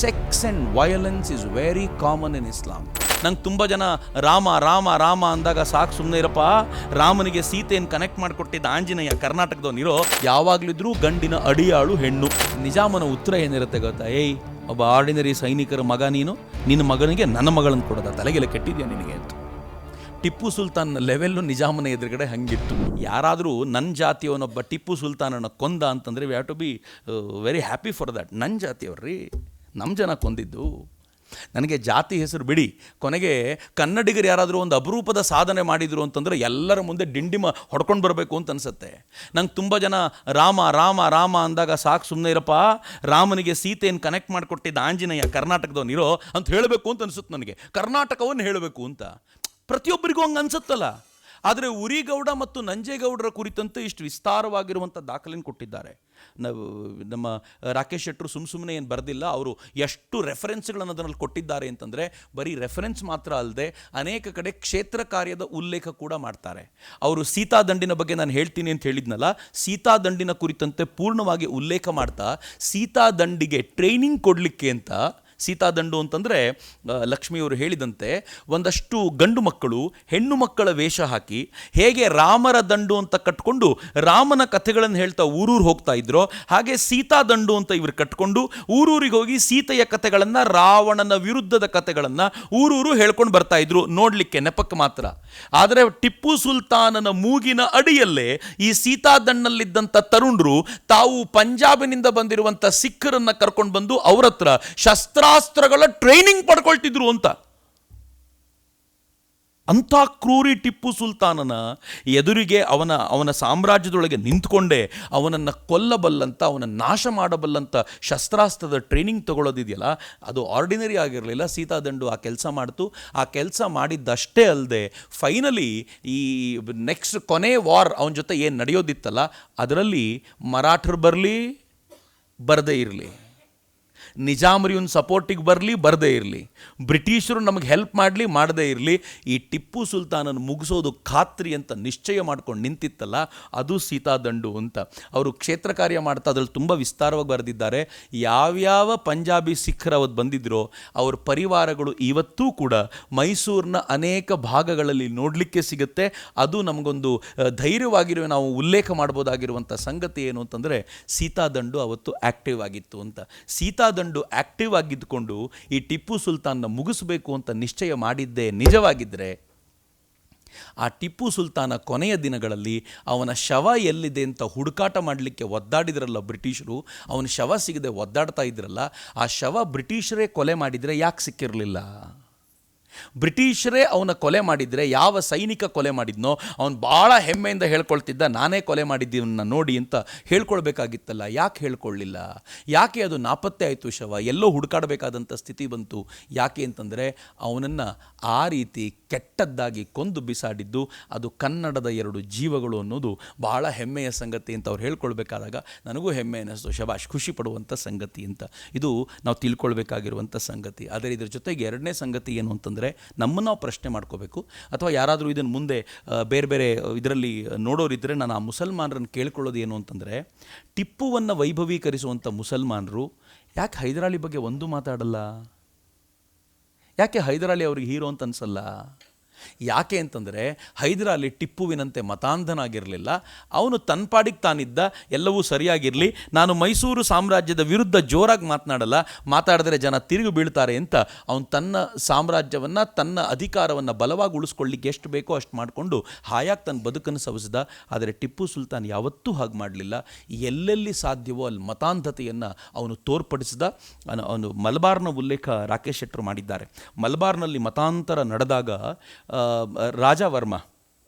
Sex and violence is very common in Islam. ನಂಗೆ ತುಂಬ ಜನ ರಾಮ ರಾಮ ರಾಮ ಅಂದಾಗ ಸಾಕು ಸುಮ್ಮನೆ ಇರಪ್ಪ, ರಾಮನಿಗೆ ಸೀತೆಯನ್ನು ಕನೆಕ್ಟ್ ಮಾಡಿಕೊಟ್ಟಿದ್ದ ಆಂಜನೇಯ ಕರ್ನಾಟಕದವನಿರೋ, ಯಾವಾಗಲಿದ್ರೂ ಗಂಡಿನ ಅಡಿಯಾಳು ಹೆಣ್ಣು. ನಿಜಾಮನ ಉತ್ತರ ಏನಿರುತ್ತೆ ಗೊತ್ತಾ? ಏಯ್, ಒಬ್ಬ ಆರ್ಡಿನರಿ ಸೈನಿಕರ ಮಗ ನೀನು, ನಿನ್ನ ಮಗನಿಗೆ ನನ್ನ ಮಗಳನ್ನು ಕೊಡೋದ, ತಲೆಗೆಲ್ಲ ಕೆಟ್ಟಿದ್ಯಾ ನಿನಗೆ ಅಂತ. ಟಿಪ್ಪು ಸುಲ್ತಾನ್ ಲೆವೆಲ್ಲು ನಿಜಾಮನ ಎದುರುಗಡೆ ಹಂಗಿತ್ತು. ಯಾರಾದರೂ ನನ್ನ ಜಾತಿಯವನೊಬ್ಬ ಟಿಪ್ಪು ಸುಲ್ತಾನನ್ನು ಕೊಂದ ಅಂತಂದರೆ we have to be very happy for that. ನನ್ನ ಜಾತಿಯವ್ರಿ, ನಮ್ಮ ಜನ ಕೊಂದಿದ್ದು. ನನಗೆ ಜಾತಿ ಹೆಸರು ಬಿಡಿ, ಕೊನೆಗೆ ಕನ್ನಡಿಗರು ಯಾರಾದರೂ ಒಂದು ಅಪರೂಪದ ಸಾಧನೆ ಮಾಡಿದರು ಅಂತಂದರೆ ಎಲ್ಲರ ಮುಂದೆ ಡಿಂಡಿಮ ಹೊಡ್ಕೊಂಡು ಬರಬೇಕು ಅಂತ ಅನಿಸುತ್ತೆ. ನಂಗೆ ತುಂಬ ಜನ ರಾಮ ರಾಮ ರಾಮ ಅಂದಾಗ ಸಾಕು ಸುಮ್ಮನೆ ಇರಪ್ಪ, ರಾಮನಿಗೆ ಸೀತೆಯನ್ನು ಕನೆಕ್ಟ್ ಮಾಡಿಕೊಟ್ಟಿದ್ದ ಆಂಜನೇಯ ಕರ್ನಾಟಕದವನಿರೋ ಅಂತ ಹೇಳಬೇಕು ಅಂತ ಅನಿಸುತ್ತೆ ನನಗೆ. ಕರ್ನಾಟಕವನ್ನು ಹೇಳಬೇಕು ಅಂತ ಪ್ರತಿಯೊಬ್ಬರಿಗೂ ಹಂಗೆ ಅನಿಸುತ್ತಲ್ಲ. ಆದರೆ ಉರಿಗೌಡ ಮತ್ತು ನಂಜೇಗೌಡರ ಕುರಿತಂತೆ ಇಷ್ಟು ವಿಸ್ತಾರವಾಗಿರುವಂಥ ದಾಖಲೆಯನ್ನು ಕೊಟ್ಟಿದ್ದಾರೆ. ನಮ್ಮ ರಾಕೇಶ್ ಶೆಟ್ಟರು ಸುಮ್ಮನೆ ಏನು ಬರೆದಿಲ್ಲ, ಅವರು ಎಷ್ಟು ರೆಫರೆನ್ಸ್ಗಳನ್ನು ಅದರಲ್ಲಿ ಕೊಟ್ಟಿದ್ದಾರೆ ಅಂತಂದರೆ ಬರೀ ರೆಫರೆನ್ಸ್ ಮಾತ್ರ ಅಲ್ಲದೆ ಅನೇಕ ಕಡೆ ಕ್ಷೇತ್ರ ಕಾರ್ಯದ ಉಲ್ಲೇಖ ಕೂಡ ಮಾಡ್ತಾರೆ. ಅವರು ಸೀತಾದಂಡಿನ ಬಗ್ಗೆ ನಾನು ಹೇಳ್ತೀನಿ ಅಂತ ಹೇಳಿದ್ನಲ್ಲ, ಸೀತಾದಂಡಿನ ಕುರಿತಂತೆ ಪೂರ್ಣವಾಗಿ ಉಲ್ಲೇಖ ಮಾಡ್ತಾ ಸೀತಾದಂಡಿಗೆ ಟ್ರೈನಿಂಗ್ ಕೊಡಲಿಕ್ಕೆ ಅಂತ, ಸೀತಾದಂಡು ಅಂತಂದರೆ ಲಕ್ಷ್ಮಿಯವರು ಹೇಳಿದಂತೆ ಒಂದಷ್ಟು ಗಂಡು ಮಕ್ಕಳು ಹೆಣ್ಣು ಮಕ್ಕಳ ವೇಷ ಹಾಕಿ ಹೇಗೆ ರಾಮರ ದಂಡು ಅಂತ ಕಟ್ಕೊಂಡು ರಾಮನ ಕಥೆಗಳನ್ನು ಹೇಳ್ತಾ ಊರೂರು ಹೋಗ್ತಾ ಇದ್ರೋ, ಹಾಗೆ ಸೀತಾದಂಡು ಅಂತ ಇವರು ಕಟ್ಕೊಂಡು ಊರೂರಿಗೆ ಹೋಗಿ ಸೀತೆಯ ಕಥೆಗಳನ್ನು, ರಾವಣನ ವಿರುದ್ಧದ ಕಥೆಗಳನ್ನು ಊರೂರು ಹೇಳ್ಕೊಂಡು ಬರ್ತಾ ಇದ್ರು, ನೋಡಲಿಕ್ಕೆ ನೆಪಕ್ಕೆ ಮಾತ್ರ. ಆದರೆ ಟಿಪ್ಪು ಸುಲ್ತಾನನ ಮೂಗಿನ ಅಡಿಯಲ್ಲೇ ಈ ಸೀತಾದಂಡಲ್ಲಿದ್ದಂಥ ತರುಣರು ತಾವು ಪಂಜಾಬಿನಿಂದ ಬಂದಿರುವಂಥ ಸಿಖ್ಖರನ್ನು ಕರ್ಕೊಂಡು ಬಂದು ಅವ್ರ ಹತ್ರ ಶಸ್ತ್ರಾಸ್ತ್ರಗಳ ಟ್ರೈನಿಂಗ್ ಪಡ್ಕೊಳ್ತಿದ್ರು ಅಂತ. ಅಂಥ ಕ್ರೂರಿ ಟಿಪ್ಪು ಸುಲ್ತಾನನ ಎದುರಿಗೆ ಅವನ ಸಾಮ್ರಾಜ್ಯದೊಳಗೆ ನಿಂತ್ಕೊಂಡೇ ಅವನನ್ನು ಕೊಲ್ಲಬಲ್ಲಂಥ, ಅವನ ನಾಶ ಮಾಡಬಲ್ಲಂಥ ಶಸ್ತ್ರಾಸ್ತ್ರದ ಟ್ರೈನಿಂಗ್ ತಗೊಳ್ಳೋದಿದೆಯಲ್ಲ, ಅದು ಆರ್ಡಿನರಿ ಆಗಿರಲಿಲ್ಲ. ಸೀತಾದಂಡು ಆ ಕೆಲಸ ಮಾಡ್ತು. ಆ ಕೆಲಸ ಮಾಡಿದ್ದಷ್ಟೇ ಅಲ್ಲದೆ ಫೈನಲಿ ಈ ನೆಕ್ಸ್ಟ್ ಕೊನೆ ವಾರ್ ಅವನ ಜೊತೆ ಏನು ನಡೆಯೋದಿತ್ತಲ್ಲ, ಅದರಲ್ಲಿ ಮರಾಠರು ಬರಲಿ ಬರದೇ ಇರಲಿ, ನಿಜಾಮರಿ ಒಂದು ಸಪೋರ್ಟಿಗೆ ಬರಲಿ ಬರದೇ ಇರಲಿ, ಬ್ರಿಟಿಷರು ನಮಗೆ ಹೆಲ್ಪ್ ಮಾಡಲಿ ಮಾಡದೇ ಇರಲಿ, ಈ ಟಿಪ್ಪು ಸುಲ್ತಾನನ್ನು ಮುಗಿಸೋದು ಖಾತ್ರಿ ಅಂತ ನಿಶ್ಚಯ ಮಾಡ್ಕೊಂಡು ನಿಂತಿತ್ತಲ್ಲ, ಅದು ಸೀತಾದಂಡು ಅಂತ. ಅವರು ಕ್ಷೇತ್ರ ಕಾರ್ಯ ಮಾಡ್ತಾ ಅದ್ರಲ್ಲಿ ತುಂಬ ವಿಸ್ತಾರವಾಗಿ ಬರೆದಿದ್ದಾರೆ. ಯಾವ್ಯಾವ ಪಂಜಾಬಿ ಸಿಖ್ಖರು ಅವತ್ತು ಬಂದಿದ್ದರೋ ಅವ್ರ ಪರಿವಾರಗಳು ಇವತ್ತೂ ಕೂಡ ಮೈಸೂರಿನ ಅನೇಕ ಭಾಗಗಳಲ್ಲಿ ನೋಡಲಿಕ್ಕೆ ಸಿಗುತ್ತೆ. ಅದು ನಮಗೊಂದು ಧೈರ್ಯವಾಗಿರುವ, ನಾವು ಉಲ್ಲೇಖ ಮಾಡ್ಬೋದಾಗಿರುವಂಥ ಸಂಗತಿ ಏನು ಅಂತಂದರೆ ಸೀತಾದಂಡು ಅವತ್ತು ಆ್ಯಕ್ಟಿವ್ ಆಗಿತ್ತು ಅಂತ. ಸೀತಾದಂಡು ಆಕ್ಟಿವ್ ಆಗಿದ್ದುಕೊಂಡು ಈ ಟಿಪ್ಪು ಸುಲ್ತಾನ್ನ ಮುಗಿಸಬೇಕು ಅಂತ ನಿಶ್ಚಯ ಮಾಡಿದ್ದೇ ನಿಜವಾಗಿದ್ದರೆ, ಆ ಟಿಪ್ಪು ಸುಲ್ತಾನ ಕೊನೆಯ ದಿನಗಳಲ್ಲಿ ಅವನ ಶವ ಎಲ್ಲಿದೆ ಅಂತ ಹುಡುಕಾಟ ಮಾಡಲಿಕ್ಕೆ ಒದ್ದಾಡಿದ್ರಲ್ಲ ಬ್ರಿಟಿಷರು, ಅವನ ಶವ ಸಿಗದೆ ಒದ್ದಾಡ್ತಾ ಇದ್ರಲ್ಲ, ಆ ಶವ ಬ್ರಿಟಿಷರೇ ಕೊಲೆ ಮಾಡಿದರೆ ಯಾಕೆ ಸಿಕ್ಕಿರಲಿಲ್ಲ? ಬ್ರಿಟಿಷರೇ ಅವನ ಕೊಲೆ ಮಾಡಿದರೆ, ಯಾವ ಸೈನಿಕ ಕೊಲೆ ಮಾಡಿದ್ನೋ ಅವನು ಭಾಳ ಹೆಮ್ಮೆಯಿಂದ ಹೇಳ್ಕೊಳ್ತಿದ್ದ, ನಾನೇ ಕೊಲೆ ಮಾಡಿದ್ದೀವನ್ನ ನೋಡಿ ಅಂತ ಹೇಳ್ಕೊಳ್ಬೇಕಾಗಿತ್ತಲ್ಲ, ಯಾಕೆ ಹೇಳ್ಕೊಳ್ಳಿಲ್ಲ? ಯಾಕೆ ಅದು ನಾಪತ್ತೆ ಆಯಿತು ಶವ? ಎಲ್ಲೋ ಹುಡುಕಾಡಬೇಕಾದಂಥ ಸ್ಥಿತಿ ಬಂತು. ಯಾಕೆ ಅಂತಂದರೆ ಅವನನ್ನು ಆ ರೀತಿ ಕೆಟ್ಟದ್ದಾಗಿ ಕೊಂದು ಬಿಸಾಡಿದ್ದು ಅದು ಕನ್ನಡದ 2 ಜೀವಗಳು ಅನ್ನೋದು ಭಾಳ ಹೆಮ್ಮೆಯ ಸಂಗತಿ ಅಂತ ಅವ್ರು ಹೇಳ್ಕೊಳ್ಬೇಕಾದಾಗ ನನಗೂ ಹೆಮ್ಮೆ ಅನ್ನಿಸ್ತು. ಶಬಾಷ್, ಖುಷಿ ಪಡುವಂಥ ಸಂಗತಿ ಅಂತ. ಇದು ನಾವು ತಿಳ್ಕೊಳ್ಬೇಕಾಗಿರುವಂಥ ಸಂಗತಿ. ಆದರೆ ಇದರ ಜೊತೆಗೆ ಎರಡನೇ ಸಂಗತಿ ಏನು ಅಂತಂದರೆ, ನಮ್ಮನ್ನು ನಾವು ಪ್ರಶ್ನೆ ಮಾಡ್ಕೋಬೇಕು. ಅಥವಾ ಯಾರಾದರೂ ಇದನ್ನು ಮುಂದೆ ಬೇರೆ ಬೇರೆ ಇದರಲ್ಲಿ ನೋಡೋರಿದ್ದರೆ, ನಾನು ಆ ಮುಸಲ್ಮಾನರನ್ನು ಕೇಳ್ಕೊಳ್ಳೋದು ಏನು ಅಂತಂದರೆ, ಟಿಪ್ಪುವನ್ನು ವೈಭವೀಕರಿಸುವಂಥ ಮುಸಲ್ಮಾನರು ಯಾಕೆ ಹೈದರಾಲಿ ಬಗ್ಗೆ ಒಂದು ಮಾತಾಡಲ್ಲ? ಯಾಕೆ ಹೈದರಾಲಿ ಅವ್ರಿಗೆ ಹೀರೋ ಅಂತ ಅನಿಸಲ್ಲ? ಯಾಕೆ ಅಂತಂದರೆ ಹೈದರಾಲಿ ಟಿಪ್ಪುವಿನಂತೆ ಮತಾಂಧನಾಗಿರಲಿಲ್ಲ. ಅವನು ತನ್ನ ಪಾಡಿಗೆ ತಾನಿದ್ದ, ಎಲ್ಲವೂ ಸರಿಯಾಗಿರಲಿ, ನಾನು ಮೈಸೂರು ಸಾಮ್ರಾಜ್ಯದ ವಿರುದ್ಧ ಜೋರಾಗಿ ಮಾತನಾಡಲ್ಲ, ಮಾತಾಡಿದ್ರೆ ಜನ ತಿರುಗಿ ಬೀಳ್ತಾರೆ ಅಂತ ಅವನು ತನ್ನ ಸಾಮ್ರಾಜ್ಯವನ್ನು, ತನ್ನ ಅಧಿಕಾರವನ್ನು ಬಲವಾಗಿ ಉಳಿಸ್ಕೊಳ್ಳಿಕ್ಕೆ ಎಷ್ಟು ಬೇಕೋ ಅಷ್ಟು ಮಾಡಿಕೊಂಡು ಹಾಯಾಗಿ ತನ್ನ ಬದುಕನ್ನು ಸವಿಸಿದ. ಆದರೆ ಟಿಪ್ಪು ಸುಲ್ತಾನ್ ಯಾವತ್ತೂ ಹಾಗೆ ಮಾಡಲಿಲ್ಲ. ಎಲ್ಲೆಲ್ಲಿ ಸಾಧ್ಯವೋ ಅಲ್ಲಿ ಮತಾಂಧತೆಯನ್ನು ಅವನು ತೋರ್ಪಡಿಸಿದ. ಅವನು ಮಲಬಾರ್ನ ಉಲ್ಲೇಖ ರಾಕೇಶ್ ಶೆಟ್ಟರು ಮಾಡಿದ್ದಾರೆ. ಮಲಬಾರ್ನಲ್ಲಿ ಮತಾಂತರ ನಡೆದಾಗ ರಾಜ ವರ್ಮ,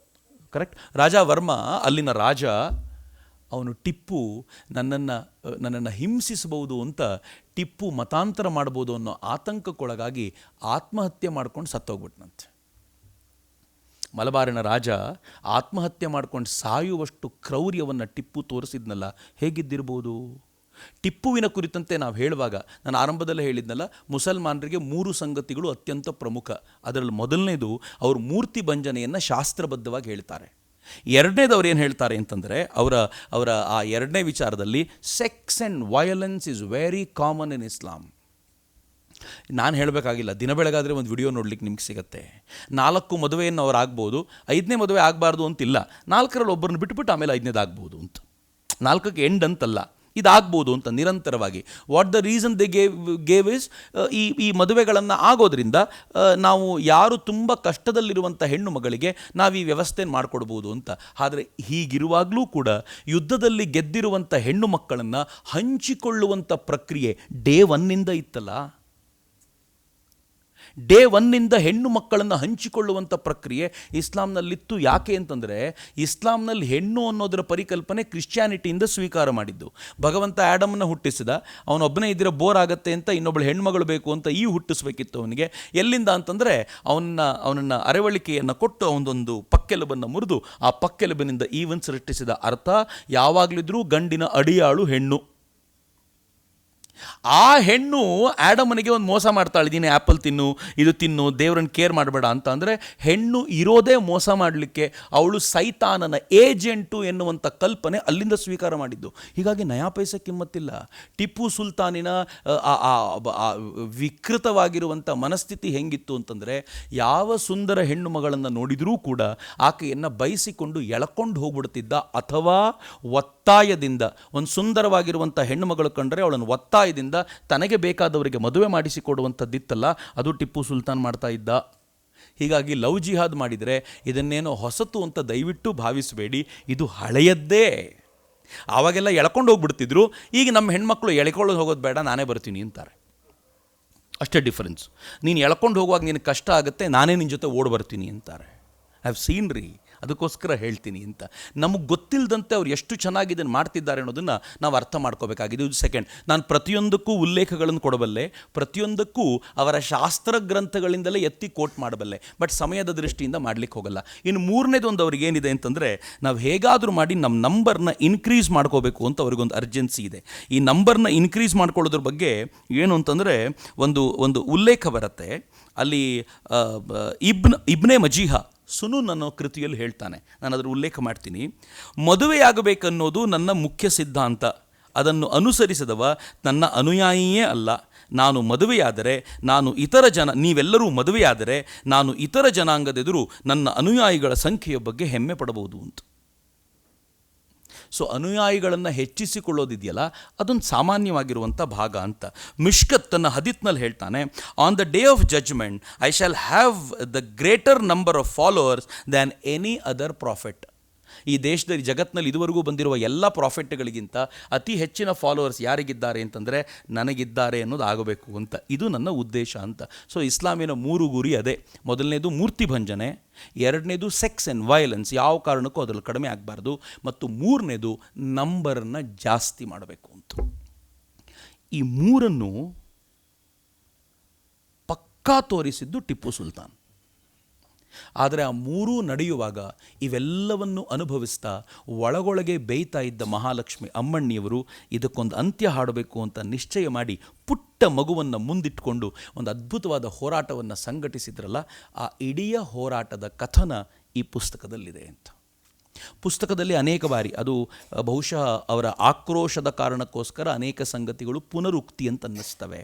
ಕರೆಕ್ಟ್, ರಾಜ ವರ್ಮ ಅಲ್ಲಿನ ರಾಜ, ಅವನು ಟಿಪ್ಪು ನನ್ನನ್ನು ಹಿಂಸಿಸಬಹುದು ಅಂತ, ಟಿಪ್ಪು ಮತಾಂತರ ಮಾಡ್ಬೋದು ಅನ್ನೋ ಆತಂಕಕ್ಕೊಳಗಾಗಿ ಆತ್ಮಹತ್ಯೆ ಮಾಡ್ಕೊಂಡು ಸತ್ತೋಗ್ಬಿಟ್ನಂತೆ. ಮಲಬಾರಿನ ರಾಜ ಆತ್ಮಹತ್ಯೆ ಮಾಡ್ಕೊಂಡು ಸಾಯುವಷ್ಟು ಕ್ರೌರ್ಯವನ್ನು ಟಿಪ್ಪು ತೋರಿಸಿದ್ನಲ್ಲ, ಹೇಗಿದ್ದಿರ್ಬೋದು? ಟಿಪ್ಪುವಿನ ಕುರಿತಂತೆ ನಾವು ಹೇಳುವಾಗ ನಾನು ಆರಂಭದಲ್ಲೇ ಹೇಳಿದ್ನಲ್ಲ, ಮುಸಲ್ಮಾನರಿಗೆ 3 ಸಂಗತಿಗಳು ಅತ್ಯಂತ ಪ್ರಮುಖ. ಅದರಲ್ಲಿ ಮೊದಲನೇದು, ಅವರು ಮೂರ್ತಿ ಭಂಜನೆಯನ್ನು ಶಾಸ್ತ್ರಬದ್ಧವಾಗಿ ಹೇಳ್ತಾರೆ. ಎರಡನೇದು ಅವ್ರು ಏನು ಹೇಳ್ತಾರೆ ಅಂತಂದರೆ, ಅವರ ಆ ಎರಡನೇ ವಿಚಾರದಲ್ಲಿ sex and violence is very common in Islam. ನಾನು ಹೇಳಬೇಕಾಗಿಲ್ಲ, ದಿನ ಬೆಳಗಾದರೆ ಒಂದು ವಿಡಿಯೋ ನೋಡ್ಲಿಕ್ಕೆ ನಿಮ್ಗೆ ಸಿಗುತ್ತೆ. 4 ಮದುವೆಯನ್ನು ಅವ್ರು ಆಗ್ಬೋದು, 5ನೇ ಮದುವೆ ಆಗಬಾರ್ದು ಅಂತಿಲ್ಲ. 4ರಲ್ಲಿ ಒಬ್ಬರನ್ನ ಬಿಟ್ಬಿಟ್ಟು ಆಮೇಲೆ 5ನೇದು ಆಗ್ಬೋದು ಅಂತ. 4ಕ್ಕೆ ಎಂಡ್ ಅಂತಲ್ಲ, ಇದಾಗ್ಬೋದು ಅಂತ ನಿರಂತರವಾಗಿ. What the reason they gave is, ಈ ಮದುವೆಗಳನ್ನು ಆಗೋದ್ರಿಂದ ನಾವು ಯಾರು ತುಂಬ ಕಷ್ಟದಲ್ಲಿರುವಂಥ ಹೆಣ್ಣು ಮಗಳಿಗೆ ನಾವು ಈ ವ್ಯವಸ್ಥೆಯನ್ನು ಮಾಡಿಕೊಡ್ಬೋದು ಅಂತ. ಆದರೆ ಹೀಗಿರುವಾಗಲೂ ಕೂಡ ಯುದ್ಧದಲ್ಲಿ ಗೆದ್ದಿರುವಂಥ ಹೆಣ್ಣು ಮಕ್ಕಳನ್ನು ಹಂಚಿಕೊಳ್ಳುವಂಥ ಪ್ರಕ್ರಿಯೆ ಡೇ 1ನಿಂದ ಇತ್ತಲ್ಲ. ಡೇ 1ನಿಂದ ಹೆಣ್ಣು ಮಕ್ಕಳನ್ನು ಹಂಚಿಕೊಳ್ಳುವಂಥ ಪ್ರಕ್ರಿಯೆ ಇಸ್ಲಾಂನಲ್ಲಿತ್ತು. ಯಾಕೆ ಅಂತಂದರೆ, ಇಸ್ಲಾಂನಲ್ಲಿ ಹೆಣ್ಣು ಅನ್ನೋದರ ಪರಿಕಲ್ಪನೆ ಕ್ರಿಶ್ಚಿಯಾನಿಟಿಯಿಂದ ಸ್ವೀಕಾರ ಮಾಡಿದ್ದು. ಭಗವಂತ ಆ್ಯಡಮನ್ನು ಹುಟ್ಟಿಸಿದ, ಅವನೊಬ್ಬನೇ ಇದ್ದರೆ ಬೋರ್ ಆಗುತ್ತೆ ಅಂತ ಇನ್ನೊಬ್ಬಳು ಹೆಣ್ಮಗಳು ಬೇಕು ಅಂತ ಹುಟ್ಟಿಸ್ಬೇಕಿತ್ತು ಅವನಿಗೆ. ಎಲ್ಲಿಂದ ಅಂತಂದರೆ, ಅವನನ್ನು ಅರವಳಿಕೆಯನ್ನು ಕೊಟ್ಟು ಅವನದೊಂದು ಪಕ್ಕೆಲುಬನ್ನು ಮುರಿದು ಆ ಪಕ್ಕೆಲುಬಿನಿಂದ ಈವನ್ ಸೃಷ್ಟಿಸಿದ. ಅರ್ಥ, ಯಾವಾಗಲಿದ್ರೂ ಗಂಡಿನ ಅಡಿಯಾಳು ಹೆಣ್ಣು. ಆ ಹೆಣ್ಣು ಆ್ಯಡಮನಿಗೆ ಒಂದು ಮೋಸ ಮಾಡ್ತಾಳೆ, ನೀನು ಆ್ಯಪಲ್ ತಿನ್ನು, ಇದು ತಿನ್ನು, ದೇವರನ್ನು ಕೇರ್ ಮಾಡಬೇಡ ಅಂತ. ಅಂದರೆ ಹೆಣ್ಣು ಇರೋದೇ ಮೋಸ ಮಾಡಲಿಕ್ಕೆ, ಅವಳು ಸೈತಾನನ ಏಜೆಂಟು ಎನ್ನುವಂಥ ಕಲ್ಪನೆ ಅಲ್ಲಿಂದ ಸ್ವೀಕಾರ ಮಾಡಿದ್ದು. ಹೀಗಾಗಿ ನಯಾ ಪೈಸೆ ಕಿಮ್ಮತ್ತಿಲ್ಲ. ಟಿಪ್ಪು ಸುಲ್ತಾನಿನ ವಿಕೃತವಾಗಿರುವಂಥ ಮನಸ್ಥಿತಿ ಹೆಂಗಿತ್ತು ಅಂತಂದರೆ, ಯಾವ ಸುಂದರ ಹೆಣ್ಣು ಮಗಳನ್ನು ನೋಡಿದರೂ ಕೂಡ ಆಕೆಯನ್ನು ಬಯಸಿಕೊಂಡು ಎಳ್ಕೊಂಡು ಹೋಗ್ಬಿಡ್ತಿದ್ದ, ಅಥವಾ ಒತ್ತಾಯದಿಂದ. ಒಂದು ಸುಂದರವಾಗಿರುವಂಥ ಹೆಣ್ಣು ಮಗಳು ಕಂಡರೆ ಅವಳನ್ನು ಒತ್ತಾಯದಿಂದ ತನಗೆ ಬೇಕಾದವರಿಗೆ ಮದುವೆ ಮಾಡಿಸಿಕೊಡುವಂಥದ್ದಿತ್ತಲ್ಲ, ಅದು ಟಿಪ್ಪು ಸುಲ್ತಾನ್ ಮಾಡ್ತಾ ಇದ್ದ. ಹೀಗಾಗಿ ಲವ್ ಜಿಹಾದ್ ಮಾಡಿದರೆ ಇದನ್ನೇನೋ ಹೊಸತು ಅಂತ ದಯವಿಟ್ಟು ಭಾವಿಸಬೇಡಿ, ಇದು ಹಳೆಯದ್ದೇ. ಆವಾಗೆಲ್ಲ ಎಳ್ಕೊಂಡು ಹೋಗ್ಬಿಡ್ತಿದ್ರು. ಈಗ ನಮ್ಮ ಹೆಣ್ಮಕ್ಳು ಎಳ್ಕೊಳ್ಳೋದು ಹೋಗೋದು ಬೇಡ, ನಾನೇ ಬರ್ತೀನಿ ಅಂತಾರೆ. ಅಷ್ಟೇ ಡಿಫರೆನ್ಸ್. ನೀನು ಎಳ್ಕೊಂಡು ಹೋಗುವಾಗ ನಿನಗೆ ಕಷ್ಟ ಆಗುತ್ತೆ, ನಾನೇ ನಿನ್ನ ಜೊತೆ ಓಡಿ ಬರ್ತೀನಿ ಅಂತಾರೆ. ಐ ಹ್ಯಾವ್ ಸೀನ್ ರೀ, ಅದಕ್ಕೋಸ್ಕರ ಹೇಳ್ತೀನಿ ಅಂತ. ನಮಗೆ ಗೊತ್ತಿಲ್ಲದಂತೆ ಅವ್ರು ಎಷ್ಟು ಚೆನ್ನಾಗಿ ಇದನ್ನು ಮಾಡ್ತಿದ್ದಾರೆ ಅನ್ನೋದನ್ನು ನಾವು ಅರ್ಥ ಮಾಡ್ಕೋಬೇಕಾಗಿದೆ. ಇದು ಸೆಕೆಂಡ್. ನಾನು ಪ್ರತಿಯೊಂದಕ್ಕೂ ಉಲ್ಲೇಖಗಳನ್ನು ಕೊಡಬಲ್ಲೆ, ಪ್ರತಿಯೊಂದಕ್ಕೂ ಅವರ ಶಾಸ್ತ್ರ ಗ್ರಂಥಗಳಿಂದಲೇ ಎತ್ತಿ ಕೋಟ್ ಮಾಡಬಲ್ಲೆ, ಬಟ್ ಸಮಯದ ದೃಷ್ಟಿಯಿಂದ ಮಾಡಲಿಕ್ಕೆ ಹೋಗಲ್ಲ. ಇನ್ನು ಮೂರನೇದೊಂದು ಅವ್ರಿಗೆ ಏನಿದೆ ಅಂತಂದರೆ, ನಾವು ಹೇಗಾದರೂ ಮಾಡಿ ನಮ್ಮ ನಂಬರ್ನ ಇನ್ಕ್ರೀಸ್ ಮಾಡ್ಕೋಬೇಕು ಅಂತ ಅವ್ರಿಗೊಂದು ಅರ್ಜೆನ್ಸಿ ಇದೆ. ಈ ನಂಬರ್ನ ಇನ್ಕ್ರೀಸ್ ಮಾಡ್ಕೊಳ್ಳೋದ್ರ ಬಗ್ಗೆ ಏನು ಅಂತಂದರೆ, ಒಂದು ಉಲ್ಲೇಖ ಬರುತ್ತೆ ಅಲ್ಲಿ. ಇಬ್ನೆ ಮಜೀಹ ಸುನೂನ್ ಅನ್ನೋ ಕೃತಿಯಲ್ಲಿ ಹೇಳ್ತಾನೆ, ನಾನು ಅದರ ಉಲ್ಲೇಖ ಮಾಡ್ತೀನಿ. ಮದುವೆಯಾಗಬೇಕನ್ನೋದು ನನ್ನ ಮುಖ್ಯ ಸಿದ್ಧಾಂತ, ಅದನ್ನು ಅನುಸರಿಸಿದವ ನನ್ನ ಅನುಯಾಯಿಯೇ ಅಲ್ಲ. ನಾನು ಮದುವೆಯಾದರೆ ನೀವೆಲ್ಲರೂ ಮದುವೆಯಾದರೆ ನಾನು ಇತರ ಜನಾಂಗದೆದುರು ನನ್ನ ಅನುಯಾಯಿಗಳ ಸಂಖ್ಯೆಯ ಬಗ್ಗೆ ಹೆಮ್ಮೆ ಪಡಬಹುದು ಅಂತ. ಸೊ ಅನುಯಾಯಿಗಳನ್ನು ಹೆಚ್ಚಿಸಿಕೊಳ್ಳೋದಿದೆಯಲ್ಲ, ಅದೊಂದು ಸಾಮಾನ್ಯವಾಗಿರುವಂಥ ಭಾಗ ಅಂತ. ಮಿಷ್ಕತ್ ತನ್ನ ಹದೀತ್ನಲ್ಲಿ ಹೇಳ್ತಾನೆ, on the day of judgement I shall have the greater number of followers than any other prophet. ಈ ದೇಶದಲ್ಲಿ, ಜಗತ್ತಿನಲ್ಲಿ ಇದುವರೆಗೂ ಬಂದಿರುವ ಎಲ್ಲ ಪ್ರಾಫಿಟ್ಗಳಿಗಿಂತ ಅತಿ ಹೆಚ್ಚಿನ ಫಾಲೋವರ್ಸ್ ಯಾರಿಗಿದ್ದಾರೆ ಅಂತಂದರೆ ನನಗಿದ್ದಾರೆ ಅನ್ನೋದು ಆಗಬೇಕು ಅಂತ. ಇದು ನನ್ನ ಉದ್ದೇಶ ಅಂತ. ಸೊ ಇಸ್ಲಾಮಿನ 3 ಗುರಿ ಅದೇ. ಮೊದಲನೇದು ಮೂರ್ತಿ ಭಂಜನೆ, ಎರಡನೇದು ಸೆಕ್ಸ್ ಆ್ಯಂಡ್ ವೈಲೆನ್ಸ್, ಯಾವ ಕಾರಣಕ್ಕೂ ಅದರಲ್ಲಿ ಕಡಿಮೆ ಆಗಬಾರ್ದು, ಮತ್ತು ಮೂರನೇದು ನಂಬರನ್ನು ಜಾಸ್ತಿ ಮಾಡಬೇಕು ಅಂತ. ಈ 3 ಪಕ್ಕಾ ತೋರಿಸಿದ್ದು ಟಿಪ್ಪು ಸುಲ್ತಾನ್. ಆದರೆ ಆ 3 ನಡೆಯುವಾಗ ಇವೆಲ್ಲವನ್ನು ಅನುಭವಿಸ್ತಾ ಒಳಗೊಳಗೆ ಬೇಯ್ತಾ ಇದ್ದ ಮಹಾಲಕ್ಷ್ಮಿ ಅಮ್ಮಣ್ಣಿಯವರು ಇದಕ್ಕೊಂದು ಅಂತ್ಯ ಹಾಡಬೇಕು ಅಂತ ನಿಶ್ಚಯ ಮಾಡಿ ಪುಟ್ಟ ಮಗುವನ್ನು ಮುಂದಿಟ್ಕೊಂಡು ಒಂದು ಅದ್ಭುತವಾದ ಹೋರಾಟವನ್ನು ಸಂಘಟಿಸಿದ್ರಲ್ಲ, ಆ ಇಡೀ ಹೋರಾಟದ ಕಥನ ಈ ಪುಸ್ತಕದಲ್ಲಿದೆ ಅಂತ. ಪುಸ್ತಕದಲ್ಲಿ ಅನೇಕ ಬಾರಿ, ಅದು ಬಹುಶಃ ಅವರ ಆಕ್ರೋಶದ ಕಾರಣಕ್ಕೋಸ್ಕರ ಅನೇಕ ಸಂಗತಿಗಳು ಪುನರುಕ್ತಿ ಅಂತ ಅನ್ನಿಸ್ತವೆ.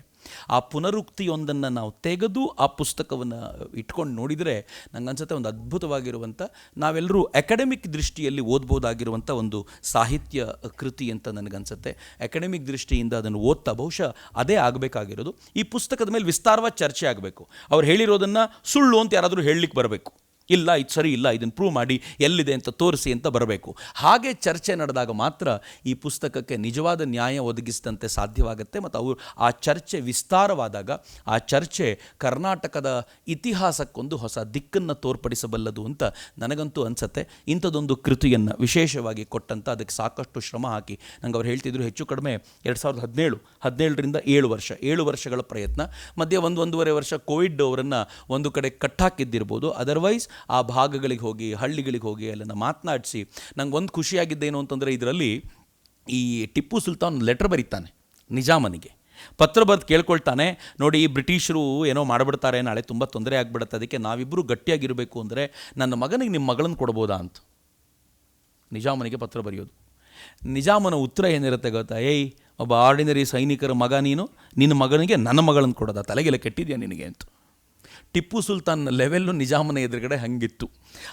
ಆ ಪುನರುಕ್ತಿಯೊಂದನ್ನು ನಾವು ತೆಗೆದು ಆ ಪುಸ್ತಕವನ್ನು ಇಟ್ಕೊಂಡು ನೋಡಿದರೆ ನನಗನ್ಸುತ್ತೆ ಒಂದು ಅದ್ಭುತವಾಗಿರುವಂಥ, ನಾವೆಲ್ಲರೂ ಅಕಾಡೆಮಿಕ್ ದೃಷ್ಟಿಯಲ್ಲಿ ಓದ್ಬೋದಾಗಿರುವಂಥ ಒಂದು ಸಾಹಿತ್ಯ ಕೃತಿ ಅಂತ ನನಗನ್ಸುತ್ತೆ. ಅಕಾಡೆಮಿಕ್ ದೃಷ್ಟಿಯಿಂದ ಅದನ್ನು ಓದ್ತಾ ಬಹುಶಃ ಅದೇ ಆಗಬೇಕಾಗಿರೋದು. ಈ ಪುಸ್ತಕದ ಮೇಲೆ ವಿಸ್ತಾರವಾದ ಚರ್ಚೆ ಆಗಬೇಕು. ಅವ್ರು ಹೇಳಿರೋದನ್ನು ಸುಳ್ಳು ಅಂತ ಯಾರಾದರೂ ಹೇಳಲಿಕ್ಕೆ ಬರಬೇಕು. ಇಲ್ಲ ಇದು ಸರಿ ಇಲ್ಲ, ಇದನ್ನು ಪ್ರೂವ್ ಮಾಡಿ, ಎಲ್ಲಿದೆ ಅಂತ ತೋರಿಸಿ ಅಂತ ಬರಬೇಕು. ಹಾಗೆ ಚರ್ಚೆ ನಡೆದಾಗ ಮಾತ್ರ ಈ ಪುಸ್ತಕಕ್ಕೆ ನಿಜವಾದ ನ್ಯಾಯ ಒದಗಿಸಿದಂತೆ ಸಾಧ್ಯವಾಗುತ್ತೆ. ಮತ್ತು ಆ ಚರ್ಚೆ ವಿಸ್ತಾರವಾದಾಗ ಆ ಚರ್ಚೆ ಕರ್ನಾಟಕದ ಇತಿಹಾಸಕ್ಕೊಂದು ಹೊಸ ದಿಕ್ಕನ್ನು ತೋರ್ಪಡಿಸಬಲ್ಲದು ಅಂತ ನನಗಂತೂ ಅನಿಸುತ್ತೆ. ಇಂಥದ್ದೊಂದು ಕೃತಿಯನ್ನು ವಿಶೇಷವಾಗಿ ಕೊಟ್ಟಂಥ, ಅದಕ್ಕೆ ಸಾಕಷ್ಟು ಶ್ರಮ ಹಾಕಿ, ನಂಗೆ ಅವ್ರು ಹೇಳ್ತಿದ್ರು ಹೆಚ್ಚು ಕಡಿಮೆ 2017ರಿಂದ 7 ವರ್ಷಗಳ ಪ್ರಯತ್ನ, ಮಧ್ಯೆ 1.5 ವರ್ಷ ಕೋವಿಡ್ ಅವರನ್ನು ಒಂದು ಕಡೆ ಕಟ್ಟಾಕಿದ್ದಿರ್ಬೋದು. ಅದರ್ವೈಸ್ ಆ ಭಾಗಗಳಿಗೆ ಹೋಗಿ, ಹಳ್ಳಿಗಳಿಗೆ ಹೋಗಿ ಅಲ್ಲನ್ನು ಮಾತನಾಡಿಸಿ, ನಂಗೆ ಒಂದು ಖುಷಿಯಾಗಿದ್ದೇನು ಅಂತಂದರೆ, ಇದರಲ್ಲಿ ಈ ಟಿಪ್ಪು ಸುಲ್ತಾನ್ ಲೆಟರ್ ಬರೀತಾನೆ ನಿಜಾಮನಿಗೆ, ಪತ್ರ ಬರೆದು ಕೇಳ್ಕೊಳ್ತಾನೆ, ನೋಡಿ ಬ್ರಿಟಿಷರು ಏನೋ ಮಾಡಿಬಿಡ್ತಾರೆ, ನಾಳೆ ತುಂಬ ತೊಂದರೆ ಆಗಿಬಿಡುತ್ತೆ, ಅದಕ್ಕೆ ನಾವಿಬ್ಬರು ಗಟ್ಟಿಯಾಗಿರಬೇಕು ಅಂದರೆ ನನ್ನ ಮಗನಿಗೆ ನಿಮ್ಮ ಮಗಳನ್ನು ಕೊಡ್ಬೋದಾ ಅಂತ ನಿಜಾಮನಿಗೆ ಪತ್ರ ಬರೆಯೋದು. ನಿಜಾಮನ ಉತ್ತರ ಏನಿರುತ್ತೆ ಗೊತ್ತಾ? ಒಬ್ಬ ಆರ್ಡಿನರಿ ಸೈನಿಕರ ಮಗ ನೀನು, ನಿನ್ನ ಮಗನಿಗೆ ನನ್ನ ಮಗಳನ್ನು ಕೊಡೋದ, ತಲೆಗೆಲ್ಲ ಕೆಟ್ಟಿದ್ಯಾ ನಿನಗೆ ಅಂತ. ಟಿಪ್ಪು ಸುಲ್ತಾನ್ ಲೆವೆಲ್ಲು ನಿಜಾಮನ ಎದುರುಗಡೆ ಹಂಗಿತ್ತು.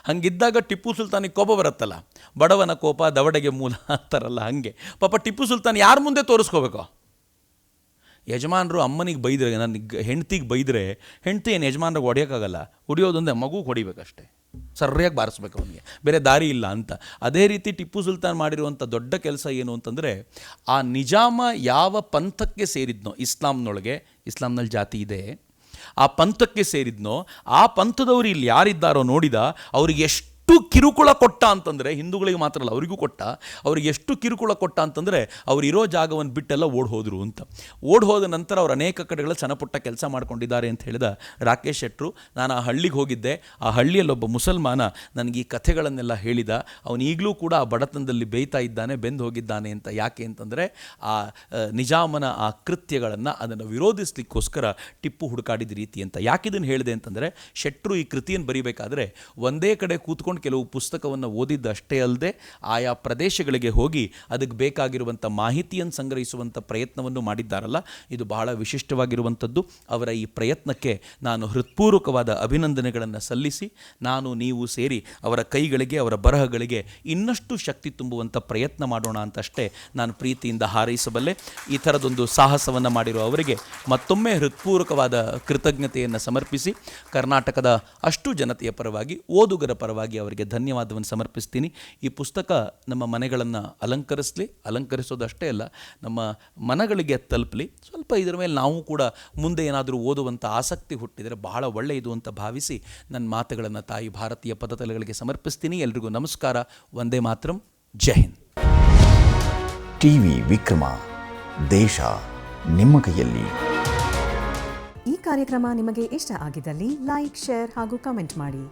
ಹಂಗಿದ್ದಾಗ ಟಿಪ್ಪು ಸುಲ್ತಾನಿಗೆ ಕೋಪ ಬರುತ್ತಲ್ಲ, ಬಡವನ ಕೋಪ ದವಡೆಗೆ ಮೂಲ ಅಂತಾರಲ್ಲ, ಹಾಗೆ ಪಾಪ ಟಿಪ್ಪು ಸುಲ್ತಾನ್ ಯಾರ ಮುಂದೆ ತೋರಿಸ್ಕೋಬೇಕು? ಯಜಮಾನರು ಅಮ್ಮನಿಗೆ ಬೈದರೆ, ನನಗೆ ಹೆಂಡ್ತಿಗೆ ಬೈದರೆ, ಹೆಂಡ್ತಿ ಏನು ಯಜಮಾನ್ರಿಗೆ ಹೊಡೆಯೋಕ್ಕಾಗಲ್ಲ, ಹೊಡಿಯೋದೊಂದೇ, ಮಗು ಹೊಡಿಬೇಕಷ್ಟೆ, ಸರಿಯಾಗಿ ಬಾರಿಸ್ಬೇಕು ಅವನಿಗೆ, ಬೇರೆ ದಾರಿ ಇಲ್ಲ ಅಂತ. ಅದೇ ರೀತಿ ಟಿಪ್ಪು ಸುಲ್ತಾನ್ ಮಾಡಿರುವಂಥ ದೊಡ್ಡ ಕೆಲಸ ಏನು ಅಂತಂದರೆ, ಆ ನಿಜಾಮ ಯಾವ ಪಂಥಕ್ಕೆ ಸೇರಿದ್ನೋ, ಇಸ್ಲಾಂನಲ್ಲಿ ಜಾತಿ ಇದೆ, ಆ ಪಂಥಕ್ಕೆ ಸೇರಿದ್ನೋ, ಆ ಪಂಥದವರು ಇಲ್ಲಿ ಯಾರಿದ್ದಾರೋ ನೋಡಿದ, ಅವ್ರಿಗೆ ಎಷ್ಟು ಕಿರುಕುಳ ಕೊಟ್ಟ ಅಂತಂದರೆ, ಹಿಂದೂಗಳಿಗೆ ಮಾತ್ರ ಅಲ್ಲ ಅವರಿಗೂ ಕೊಟ್ಟ, ಅವ್ರಿಗೆ ಎಷ್ಟು ಕಿರುಕುಳ ಕೊಟ್ಟ ಅಂತಂದರೆ, ಅವ್ರು ಇರೋ ಜಾಗವನ್ನು ಬಿಟ್ಟೆಲ್ಲ ಓಡ್ ಹೋದರು ಅಂತ. ಓಡ್ ಹೋದ ನಂತರ ಅವ್ರು ಅನೇಕ ಕಡೆಗಳಲ್ಲಿ ಸಣ್ಣ ಪುಟ್ಟ ಕೆಲಸ ಮಾಡ್ಕೊಂಡಿದ್ದಾರೆ ಅಂತ ಹೇಳಿದ ರಾಕೇಶ್ ಶೆಟ್ಟರು. ನಾನು ಆ ಹಳ್ಳಿಗೆ ಹೋಗಿದ್ದೆ, ಆ ಹಳ್ಳಿಯಲ್ಲೊಬ್ಬ ಮುಸಲ್ಮಾನ ನನಗೆ ಈ ಕಥೆಗಳನ್ನೆಲ್ಲ ಹೇಳಿದ. ಅವನು ಈಗಲೂ ಕೂಡ ಆ ಬಡತನದಲ್ಲಿ ಬೇಯ್ತಾ ಇದ್ದಾನೆ, ಬೆಂದು ಹೋಗಿದ್ದಾನೆ ಅಂತ. ಯಾಕೆ ಅಂತಂದರೆ, ಆ ನಿಜಾಮನ ಆ ಕೃತ್ಯಗಳನ್ನು, ಅದನ್ನು ವಿರೋಧಿಸಲಿಕ್ಕೋಸ್ಕರ ಟಿಪ್ಪು ಹುಡುಕಾಡಿದ ರೀತಿ ಅಂತ. ಯಾಕಿದನ್ನು ಹೇಳಿದೆ ಅಂತಂದರೆ, ಶೆಟ್ಟರು ಈ ಕೃತಿಯನ್ನು ಬರೀಬೇಕಾದ್ರೆ ಒಂದೇ ಕಡೆ ಕೂತ್ಕೊಂಡು ಕೆಲವು ಪುಸ್ತಕವನ್ನು ಓದಿದ್ದಷ್ಟೇ ಅಲ್ಲದೆ, ಆಯಾ ಪ್ರದೇಶಗಳಿಗೆ ಹೋಗಿ ಅದಕ್ಕೆ ಬೇಕಾಗಿರುವಂಥ ಮಾಹಿತಿಯನ್ನು ಸಂಗ್ರಹಿಸುವಂಥ ಪ್ರಯತ್ನವನ್ನು ಮಾಡಿದ್ದಾರಲ್ಲ, ಇದು ಬಹಳ ವಿಶಿಷ್ಟವಾಗಿರುವಂಥದ್ದು. ಅವರ ಈ ಪ್ರಯತ್ನಕ್ಕೆ ನಾನು ಹೃತ್ಪೂರ್ವಕವಾದ ಅಭಿನಂದನೆಗಳನ್ನು ಸಲ್ಲಿಸಿ, ನಾನು ನೀವು ಸೇರಿ ಅವರ ಕೈಗಳಿಗೆ, ಅವರ ಬರಹಗಳಿಗೆ ಇನ್ನಷ್ಟು ಶಕ್ತಿ ತುಂಬುವಂಥ ಪ್ರಯತ್ನ ಮಾಡೋಣ ಅಂತಷ್ಟೇ ನಾನು ಪ್ರೀತಿಯಿಂದ ಹಾರೈಸಬಲ್ಲೆ. ಈ ಥರದೊಂದು ಸಾಹಸವನ್ನು ಮಾಡಿರುವ ಅವರಿಗೆ ಮತ್ತೊಮ್ಮೆ ಹೃತ್ಪೂರ್ವಕವಾದ ಕೃತಜ್ಞತೆಯನ್ನು ಸಮರ್ಪಿಸಿ, ಕರ್ನಾಟಕದ ಅಷ್ಟು ಜನತೆಯ ಪರವಾಗಿ, ಓದುಗರ ಪರವಾಗಿ ಅವರಿಗೆ ಧನ್ಯವಾದವನ್ನು ಸಮರ್ಪಿಸ್ತೀನಿ. ಈ ಪುಸ್ತಕ ನಮ್ಮ ಮನೆಗಳನ್ನು ಅಲಂಕರಿಸೋದಷ್ಟೇ ಅಲ್ಲ, ನಮ್ಮ ಮನಗಳಿಗೆ ತಲುಪಲಿ. ಸ್ವಲ್ಪ ಇದರ ಮೇಲೆ ನಾವು ಕೂಡ ಮುಂದೆ ಏನಾದರೂ ಓದುವಂಥ ಆಸಕ್ತಿ ಹುಟ್ಟಿದರೆ ಬಹಳ ಒಳ್ಳೆಯದು ಅಂತ ಭಾವಿಸಿ ನನ್ನ ಮಾತುಗಳನ್ನು ತಾಯಿ ಭಾರತೀಯ ಪದತಲೆಗಳಿಗೆ ಸಮರ್ಪಿಸ್ತೀನಿ. ಎಲ್ರಿಗೂ ನಮಸ್ಕಾರ. ವಂದೇ ಮಾತರಂ. ಜೈ ಹಿಂದ್. ಟಿವಿ ವಿಕ್ರಮ, ದೇಶ ನಿಮ್ಮ ಕೈಯಲ್ಲಿ. ಈ ಕಾರ್ಯಕ್ರಮ ನಿಮಗೆ ಇಷ್ಟ ಆಗಿದ್ದಲ್ಲಿ ಲೈಕ್, ಶೇರ್ ಹಾಗೂ ಕಮೆಂಟ್ ಮಾಡಿ.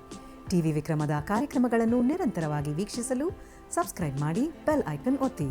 ಟಿವಿ ವಿಕ್ರಮದ ಕಾರ್ಯಕ್ರಮಗಳನ್ನು ನಿರಂತರವಾಗಿ ವೀಕ್ಷಿಸಲು ಸಬ್ಸ್ಕ್ರೈಬ್ ಮಾಡಿ, ಬೆಲ್ ಐಕನ್ ಒತ್ತಿ.